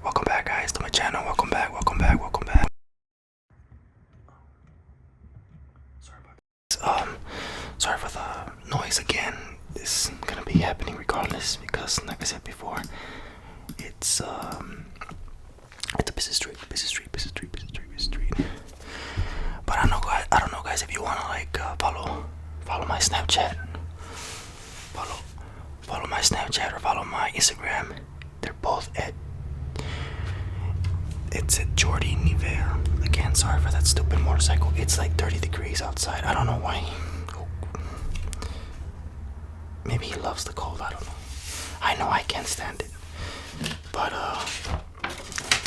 Welcome back, guys, to my channel. Welcome back, welcome back, welcome back. Sorry about this. Sorry for the noise again. It's gonna be happening regardless because, like I said before, it's a busy street. But I don't know, guys, if you wanna like follow my Snapchat, follow my Snapchat or follow my Instagram. They're both at Jordy Nivea. Again, sorry for that stupid motorcycle. It's like 30 degrees outside. I don't know why. Maybe he loves the cold. I don't know. I know I can't stand it. But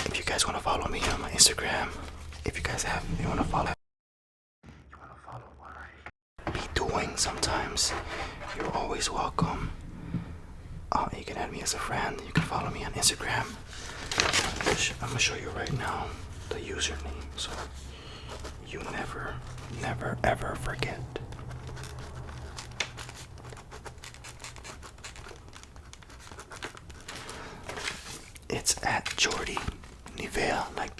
if you guys want to follow me on my Instagram, if you guys want to follow what I be doing sometimes, you're always welcome. You can add me as a friend. You can follow me on Instagram. I'm gonna show you right now the username, so you never ever forget. It's at Jordy Nivea, like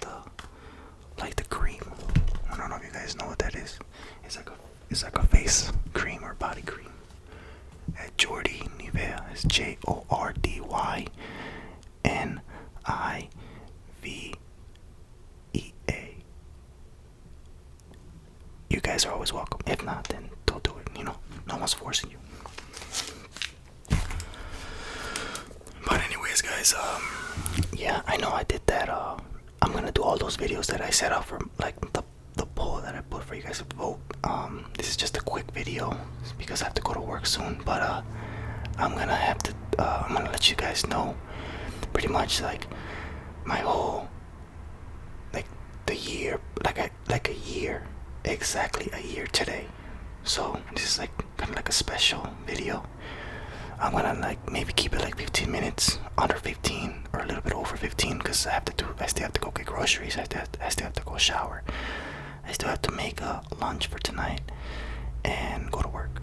the cream. I don't know if you guys know what that is. It's like a face cream or body cream. At Jordy Nivea, it's JordyNivea. You guys are always welcome. If not, then don't do it. No one's forcing you. But anyways, guys, yeah, I know I did that. I'm gonna do all those videos that I set up for, like the poll that I put for you guys to vote. This is just a quick video because I have to go to work soon. But I'm gonna let you guys know pretty much like my whole, like the year, like a year, exactly a year today. So this is like kind of like a special video. I'm gonna like maybe keep it like 15 minutes, under 15 or a little bit over 15, because I still have to go get groceries. I still have to go shower. I still have to make a lunch for tonight and go to work.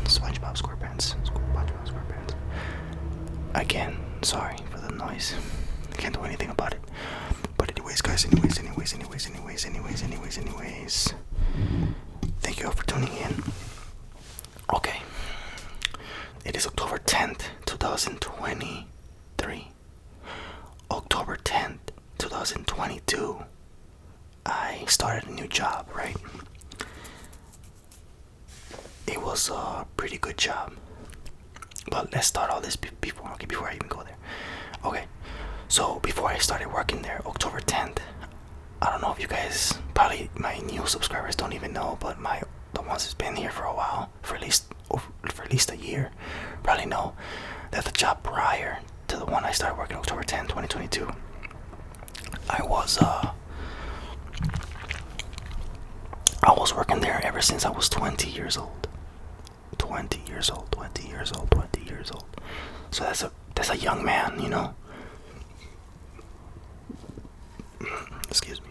SpongeBob SquarePants. Again, sorry for the noise. I can't do anything about it. But anyways, guys, anyways. Thank you all for tuning in. Okay. It is October 10th, 2023. October 10th, 2022. I started a new job, right? It was a pretty good job. But let's start all this before I even go there. Okay. So before I started working there, October 10th, I don't know if you guys, probably my new subscribers don't even know, but the ones that's been here for a while, for at least a year, probably know that the job prior to the one I started working October 10th, 2022, I was working there ever since I was 20 years old. 20 years old. So that's a young man, Excuse me.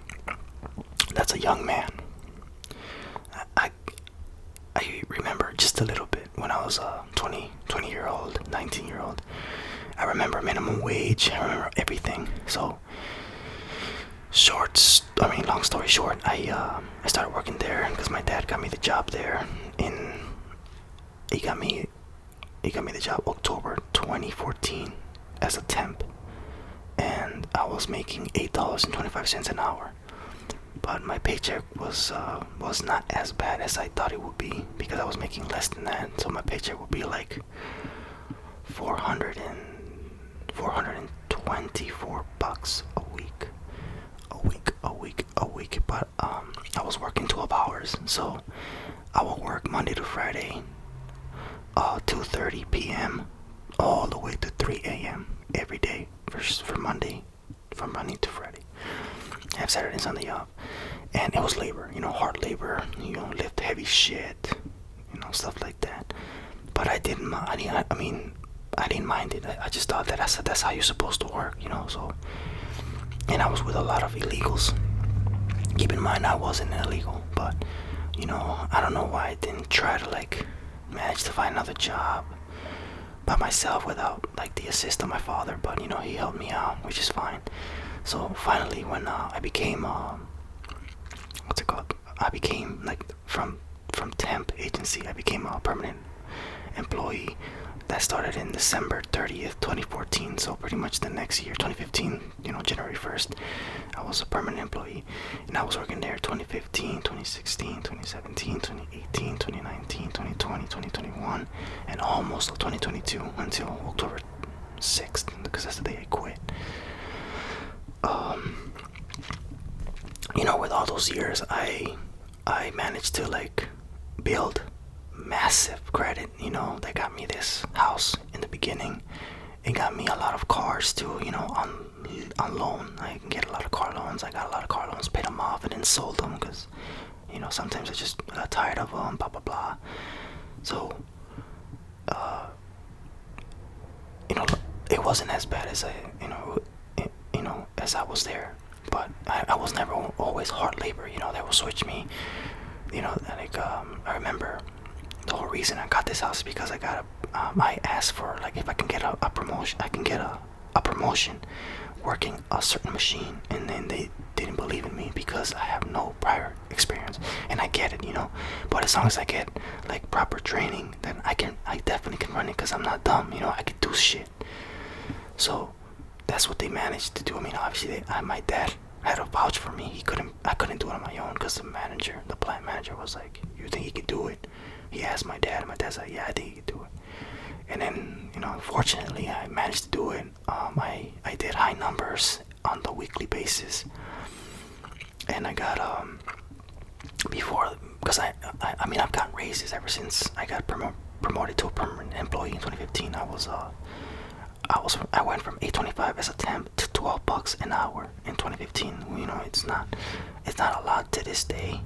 That's a young man. I remember just a little bit when I was 20-year-old, 19-year-old. I remember minimum wage. I remember everything. So long story short, I started working there because my dad got me the job there. He got me the job October 2014 as a temp, and I was making $8.25 an hour. But my paycheck was not as bad as I thought it would be, because I was making less than that. So my paycheck would be like 424 bucks a week. But I was working 12 hours, so I would work Monday to Friday, 2:30 p.m. all the way to 3 a.m. every day for Monday, from Monday to Friday. I have Saturday and Sunday off, and it was labor, hard labor, lift heavy shit, stuff like that. But I didn't mind it. I just thought that that's how you're supposed to work, so. And I was with a lot of illegals. Keep in mind, I wasn't illegal, but I don't know why I didn't try to like manage to find another job by myself without like the assist of my father, but he helped me out, which is fine. So finally, when I became what's it called? I became like from temp agency, I became a permanent employee. That started in December 30th, 2014. So pretty much the next year, 2015, January 1st, I was a permanent employee, and I was working there 2015, 2016, 2017, 2018, 2019, 2020, 2021, and almost 2022 until October 6th, because that's the day I quit. With all those years, I managed to like build massive credit. They got me this house in the beginning. It got me a lot of cars too, on loan. I can get a lot of car loans. I got a lot of car loans, paid them off, and then sold them because sometimes I just got tired of them, blah blah blah. So it wasn't as bad as as I was there, but I was never always hard labor. They will switch me. I remember the whole reason I got this house is because I asked for like if I can get a promotion. I can get a promotion working a certain machine, and then they didn't believe in me because I have no prior experience, and I get it, but as long as I get like proper training, then I definitely can run it because I'm not dumb. I can do shit. So that's what they managed to do. I mean, obviously my dad had to vouch for me. I couldn't do it on my own because the plant manager was like, "You think he could do it?" He asked my dad, and my dad's like, "Yeah, I think he could do it." And then, fortunately, I managed to do it. I did high numbers on the weekly basis, and I got before, because I've gotten raises ever since I got promoted to a permanent employee in 2015. I went from $8.25 as a temp to $12 an hour in 2015. It's not a lot to this day,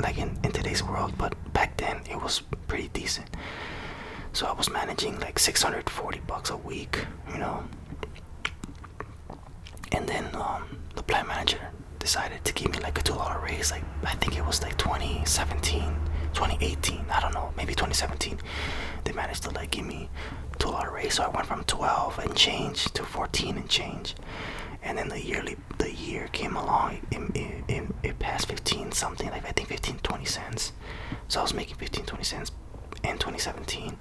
like in today's world, but back then it was pretty decent. So I was managing like $640 a week, and then the plant manager decided to give me like a $2 raise. Like I think it was like 2017, 2018, I don't know, maybe 2017. They managed to like give me $2 raise, so I went from 12 and change to 14 and change. And then the year came along, it passed 15 something, like I think 15 20 cents. So I was making 15 20 cents in 2017,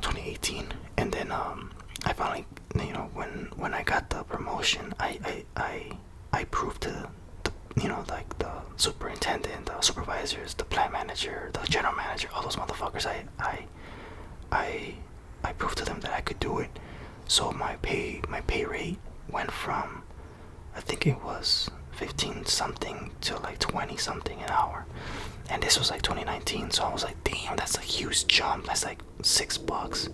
2018, and then I finally, when I got the promotion, I proved to like the superintendent, the supervisors, the plant manager, the general manager, all those motherfuckers, I proved to them that I could do it. So my pay rate went from, I think it was 15 something to like 20 something an hour, and this was like 2019. So I was like, damn, that's a huge jump. That's like $6,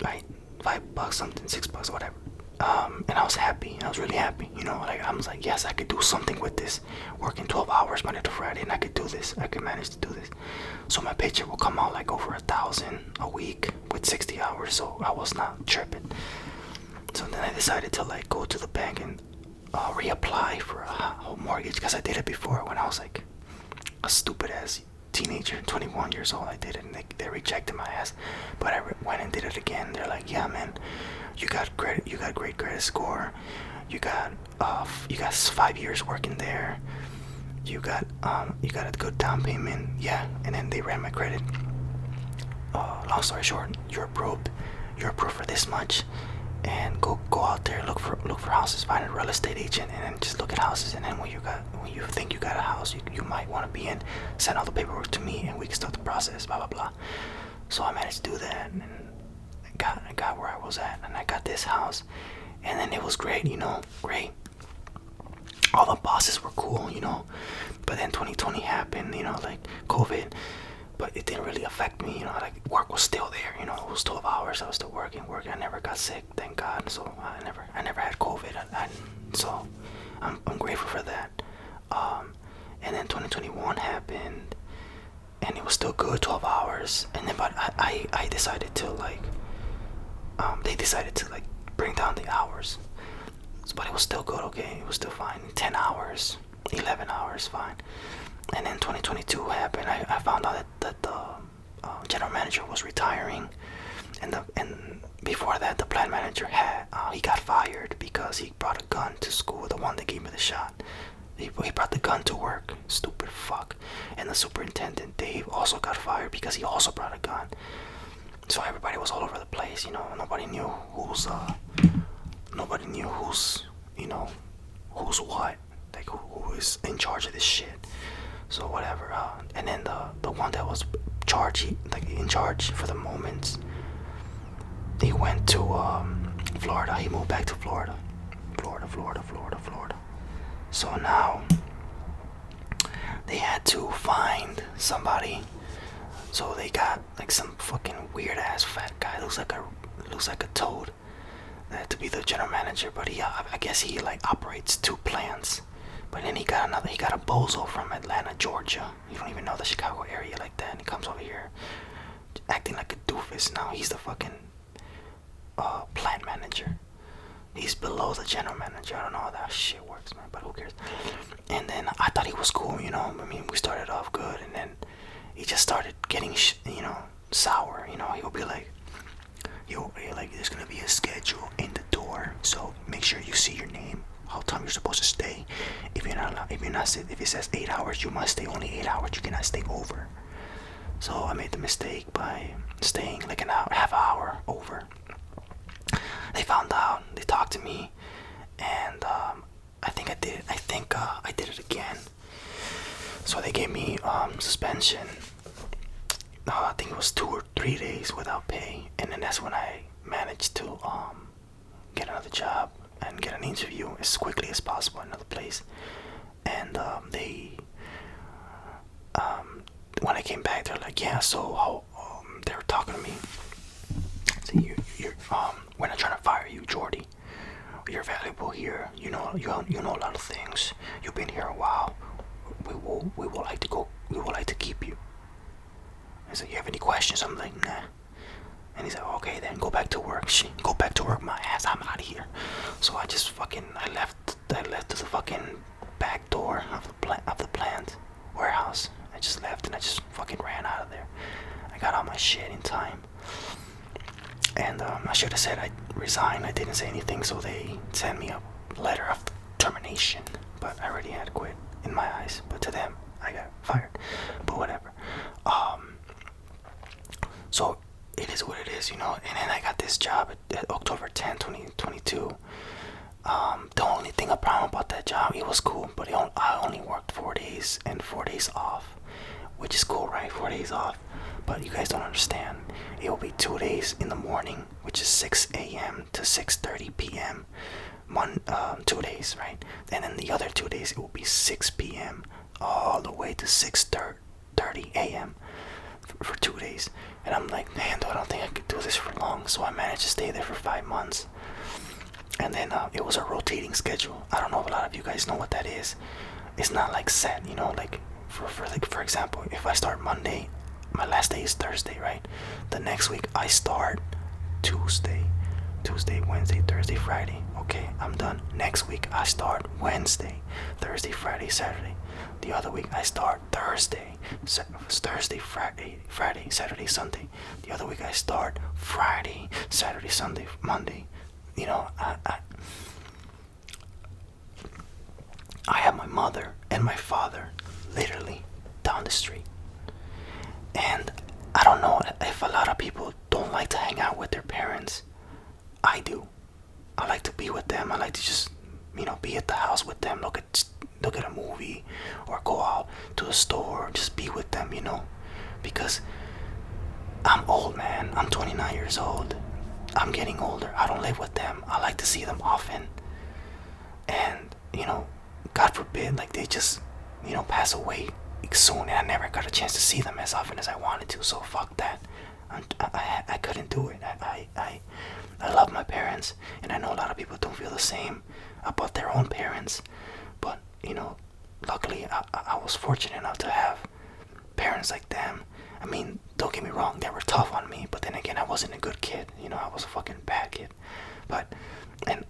right? $5 something, $6, whatever. And I was happy. I was really happy. Like I was like, yes, I could do something with this. Working 12 hours Monday to Friday, and I could do this. I could manage to do this. So my paycheck will come out like over $1,000 a week with 60 hours. So I was not tripping. So then I decided to like go to the bank and reapply for a home mortgage, because I did it before when I was like a stupid ass teenager, 21 years old. I did it, and they rejected my ass. But I went and did it again. They're like, yeah, man, you got great credit score. You got 5 years working there. You got a good down payment. Yeah, and then they ran my credit. Long story short, you're approved. You're approved for this much. And go out there, look for houses, find a real estate agent, and then just look at houses. And then when you think you got a house you might want to be in, send all the paperwork to me, and we can start the process. Blah blah blah. So I managed to do that, and I got where I was at, and I got this house, and then it was great, great. All the bosses were cool, But then 2020 happened, like COVID. But it didn't really affect me, like work was still there, it was 12 hours, I was still working. I never got sick, thank God. So I never had COVID. So I'm grateful for that. And then 2021 happened, and it was still good, 12 hours. And then, but I decided to like, they decided to like bring down the hours. But it was still good, okay? It was still fine. 10 hours, 11 hours, fine. And then 2022 happened. I found out that general manager was retiring, and before that, the plant manager he got fired because he brought a gun to school. The one that gave me the shot. He brought the gun to work. Stupid fuck. And the superintendent Dave also got fired because he also brought a gun. So everybody was all over the place. Nobody knew who's who's what, like who is in charge of this shit. So whatever. And then the one that was in charge for the moment, he went to Florida. He moved back to Florida. Florida. So now they had to find somebody. So they got like some fucking weird ass fat guy. Looks like a toad. That had to be the general manager, but I guess he like operates 2 plants. But then he got a bozo from Atlanta, Georgia. You don't even know the Chicago area like that. And he comes over here acting like a doofus. Now he's the fucking plant manager. He's below the general manager. I don't know how that shit works, man, but who cares? And then I thought he was cool, I mean, we started off good, and then he just started getting, sour. He'll be like, there's gonna be a schedule in the door, so make sure you see your name, how time you're supposed to stay. If it says 8 hours, you must stay only 8 hours. You cannot stay over. So I made the mistake by staying like an hour, half hour over. They found out. They talked to me, and I think I did it again. So they gave me suspension. I think it was 2 or 3 days without pay, and then that's when I managed to get another job and get an interview as quickly as possible in another place. And when I came back, they're like, yeah. So they were talking to me. So you're we're not trying to fire you, Jordy. You're valuable here. You know a lot of things. You've been here a while. We would like to keep you. I said, you have any questions? I'm like, nah. And he's like, okay, then go back to work. Go back to work, my ass. I'm out of here. So I just I left to the fucking back door of the plant warehouse. I just left and I just fucking ran out of there. I got all my shit in time. And I should have said I resigned. I didn't say anything, so they sent me a letter of termination. But I already had quit in my eyes. But to them, I got fired. But whatever. So it is what it is, And then I got this job at October 10th, 2022. The only thing, a problem about that job, it was cool, but I only worked 4 days and 4 days off, which is cool, right? 4 days off. But you guys don't understand. It will be 2 days in the morning, which is 6 a.m. to 6:30 p.m. 2 days, right? And then the other 2 days, it will be 6 p.m. all the way to 6:30 a.m. for 2 days. And I'm like, man, I don't think I could do this for long. So I managed to stay there for 5 months. And then it was a rotating schedule. I don't know if a lot of you guys know what that is. It's not like set, like for example, if I start Monday, my last day is Thursday, right? The next week I start Tuesday, Wednesday, Thursday, Friday. Okay, I'm done. Next week I start Wednesday, Thursday, Friday, Saturday. The other week I start Thursday, Friday, Saturday, Sunday. The other week I start Friday, Saturday, Sunday, Monday. I have my mother and my father literally down the street. And I don't know if a lot of people don't like to hang out with their parents. I do. I like to be with them. I like to just, be at the house with them, look at a movie, or go out to the store, just be with them, because I'm old, man. I'm 29 years old. I'm getting older. I don't live with them. I like to see them often. And, God forbid, like they just, pass away soon, and I never got a chance to see them as often as I wanted to, so fuck that. I couldn't do it. I love my parents, and I know a lot of people don't feel the same about their own parents, but, luckily I was fortunate enough to have parents like them. I mean, don't get me wrong, they were tough on me, but then again, I wasn't a good kid, I was a fucking bad kid, but, and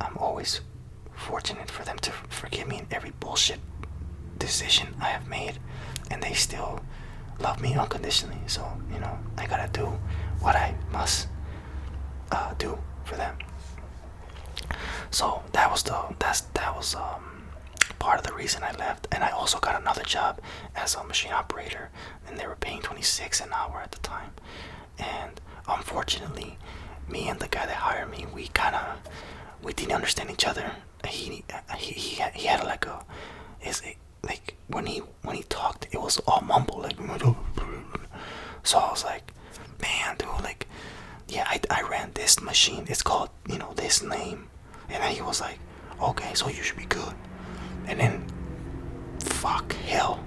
I'm always fortunate for them to forgive me in every bullshit decision I have made, and they still love me unconditionally. So I gotta do what I must do for them. So that was part of the reason I left. And I also got another job as a machine operator, and they were paying 26 an hour at the time. And unfortunately, me and the guy that hired me, we didn't understand each other. He had like like when he talked, it was all mumble like. So I was like, man, dude, like, yeah, I ran this machine. It's called this name. And then he was like, okay, so you should be good. And then, fuck, hell,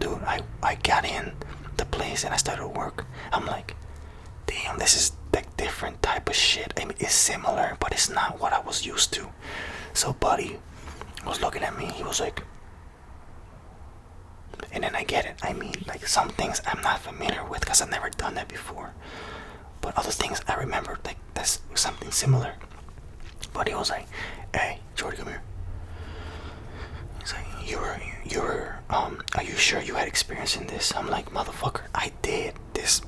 dude, I got in the place and I started work. I'm like, damn, this is like different type of shit. I mean, it's similar, but it's not what I was used to. So buddy was looking at me. He was like, and then I get it. I mean, like, some things I'm not familiar with because I've never done that before. But other things I remember, like, that's something similar. But he was like, hey, Jordy, come here. He's like, are you sure you had experience in this? I'm like, motherfucker, I did. This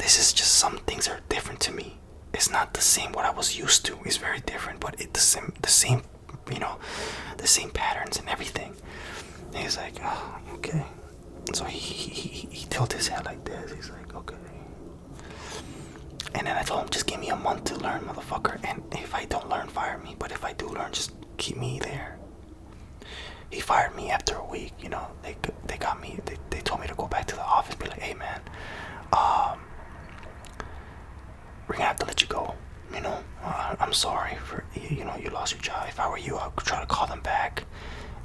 is just some things are different to me. It's not the same what I was used to. It's very different, but it's the same, the same patterns and everything. And he's like, oh, okay. So he tilted his head like this. He's like, okay. And then I told him, just give me a month to learn, motherfucker. And if I don't learn, fire me. But if I do learn, just keep me there. He fired me after a week. They got me. They told me to go back to the office. Be like, hey man, we're gonna have to let you go. I'm sorry for you lost your job. If I were you, I would try to call them back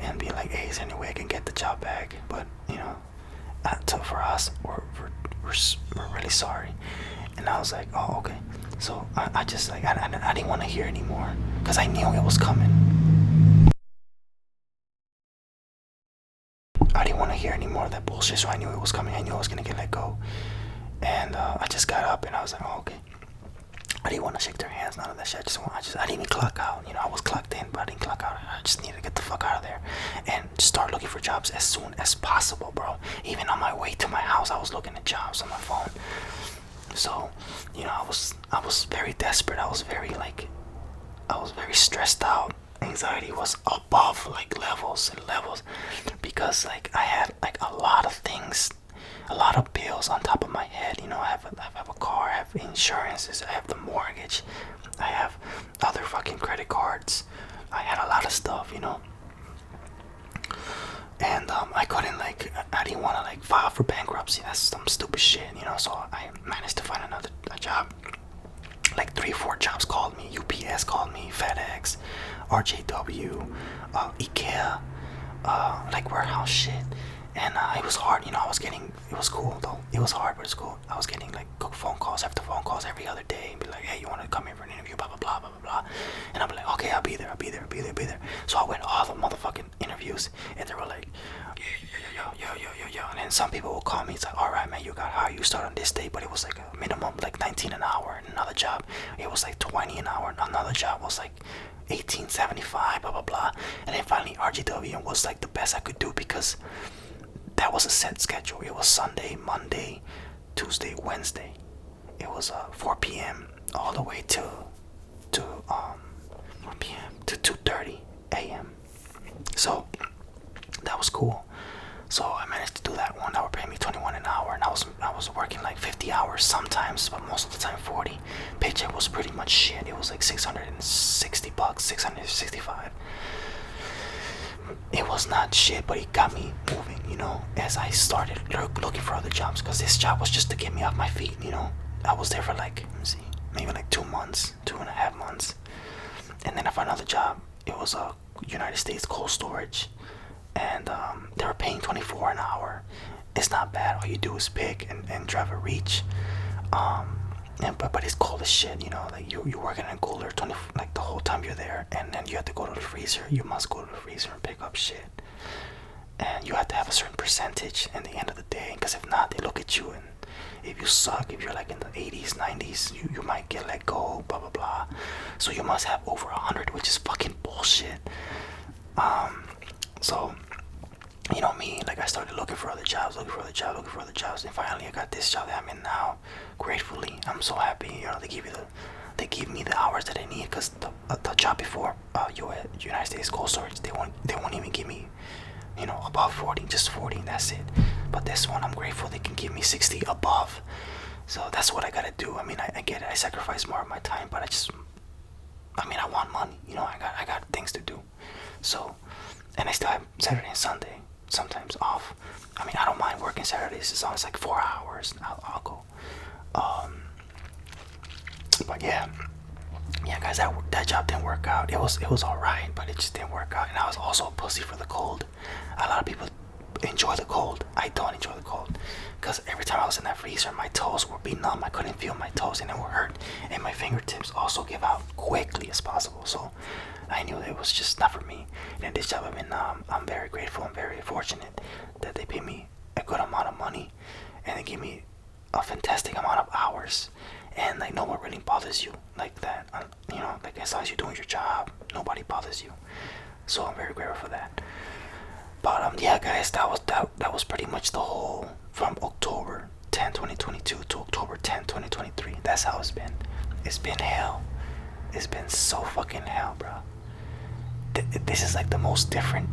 and be like, hey, is there any way I can get the job back? But so for us, we're really sorry. And I was like, oh, okay. So I just like I didn't want to hear anymore because I knew it was coming. I didn't want to hear any more of that bullshit, so I knew it was coming. I knew I was gonna get let go. And I just got up and I was like, oh, okay. I didn't want to shake their hands, none of that shit. I didn't even clock out. I was clocked in, but I didn't clock out. I just needed to get the fuck out of there and start looking for jobs as soon as possible, bro. Even on my way to my house, I was looking at jobs on my phone. So, I was very desperate. I was very stressed out. Anxiety was above like levels and levels because like I had like a lot of things, a lot of bills on top of my head. I have a car, I have insurances, I have the mortgage, I have other fucking credit cards. I had a lot of stuff, and I couldn't I didn't want to file for bankruptcy. That's some stupid shit, so I managed to find a job. Like 3-4 jobs called me. UPS called me, FedEx, RJW, IKEA, like warehouse shit. And it was hard, it was cool though. It was hard, but it's cool. I was getting phone calls after phone calls every other day and be like, hey, you want to come here for an interview, blah, blah, blah, blah, blah, blah. And I'm like, okay, I'll be there. So I went all the motherfucking interviews and they were like, yo. And then some people will call me. It's like, all right, man, you got hired. You start on this day, but it was like a minimum 19 an hour. And another job, it was 20 an hour. And another job was 18.75, blah, blah, blah. And then finally RGW was the best I could do because that was a set schedule. It was Sunday, Monday, Tuesday, Wednesday. It was 4 p.m. all the way to 4 p.m. to 2:30 a.m. So that was cool. So I managed to do that one. They were paying me 21 an hour, and I was working 50 hours sometimes, but most of the time 40. Paycheck was pretty much shit. It was $660, $665. It was not shit, but it got me moving, as I started looking for other jobs, because this job was just to get me off my feet, I was there for maybe 2 months, 2.5 months. And then I found another job. It was a United States cold storage, and they were paying 24 an hour. It's not bad. All you do is pick and drive a reach. But it's cold as shit, you're working in a cooler the whole time you're there, and then you have to go to the freezer. You must go to the freezer and pick up shit, and you have to have a certain percentage at the end of the day, because if not, they look at you, and if you suck, if you're in the 80s, 90s, you might get let go, blah blah blah. So you must have over 100, which is fucking bullshit. So you know me, like I started looking for other jobs, and finally I got this job that I'm in now. Gratefully, I'm so happy. You know, they give me the hours that I need, because the job before, United States Cold Storage, they won't even give me, you know, above 40, just 40, and that's it. But this one, I'm grateful they can give me 60 above. So that's what I gotta do. I mean, I get it. I sacrifice more of my time, but I want money. You know, I got things to do. So, and I still have Saturday and Sunday sometimes off. I mean, I don't mind working Saturdays as long as like 4 hours. I'll go. But yeah, guys, that job didn't work out. It was alright, but it just didn't work out. And I was also a pussy for the cold. A lot of people enjoy the cold. I don't enjoy the cold, because every time I was in that freezer, my toes would be numb. I couldn't feel my toes, and it would hurt. And my fingertips also give out quickly as possible. So I knew it was just not for me. And this job, I mean, I'm very grateful and very fortunate that they pay me a good amount of money, and they give me a fantastic amount of hours. And like, no one really bothers you like that. You know, like, as long as you're doing your job, nobody bothers you. So I'm very grateful for that. But yeah, guys, that was pretty much the whole, from October 10, 2022 to October 10, 2023. That's how it's been. It's been hell. It's been so fucking hell, bro. This is like the most different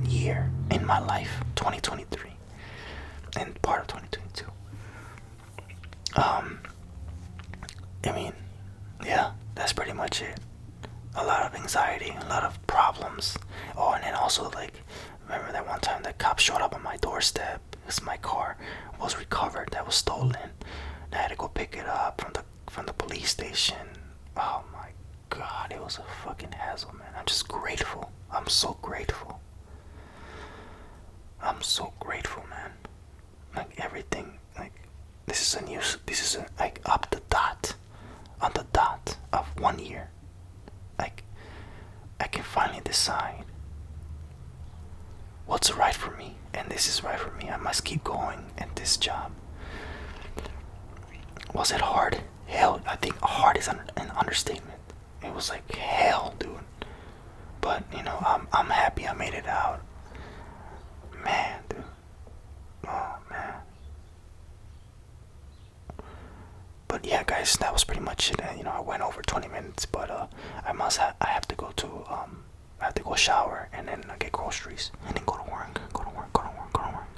year in my life, 2023, and part of 2022. I mean, yeah, that's pretty much it. A lot of anxiety, a lot of problems. Oh, and then also, like, remember that one time that cop showed up on my doorstep because my car was recovered, that was stolen. I had to go pick it up from the police station. Oh my god, it was a fucking hassle, man. I'm just grateful. I'm so grateful. I'm so grateful, man. Like, everything, like, this is like on the dot of 1 year. Like, I can finally decide what's right for me, and this is right for me. I must keep going at this job. Was it hard? Hell, I think hard is an understatement. It was like hell, dude. But you know, I'm happy I made it out. Man, dude. Oh man. But yeah, guys, that was pretty much it. You know, I went over 20 minutes, but I have to go to I have to go shower, and then get groceries, and then go to work.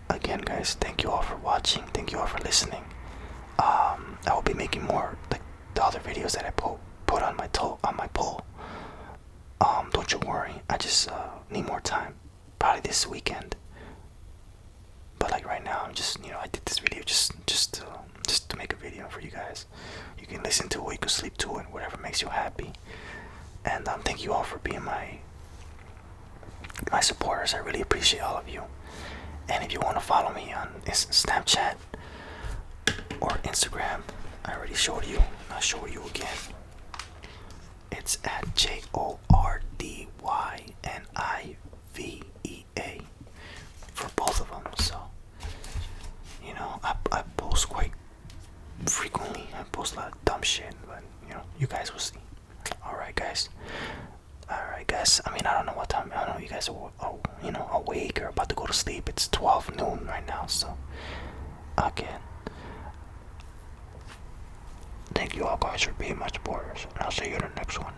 Again, guys, thank you all for watching. Thank you all for listening. I will be making more, like the other videos that I put on my poll. Don't you worry. I just need more time. Probably this weekend. But like right now, I'm just, you know, I did this video just to make a video for you guys. You can listen to it, you can sleep to it, whatever makes you happy. And thank you all for being my supporters. I really appreciate all of you. And if you want to follow me on Snapchat or Instagram, I already showed you. I'll show you again. It's at JORDYNIVEA for both of them. So, you know, I post quite frequently. I post a lot of dumb shit, but you know, you guys will see. Alright, guys. I mean, I don't know what time. I don't know, you guys are, you know, awake or about to go to sleep. It's 12 noon right now, so again, thank you all guys for being my supporters, and I'll see you in the next one.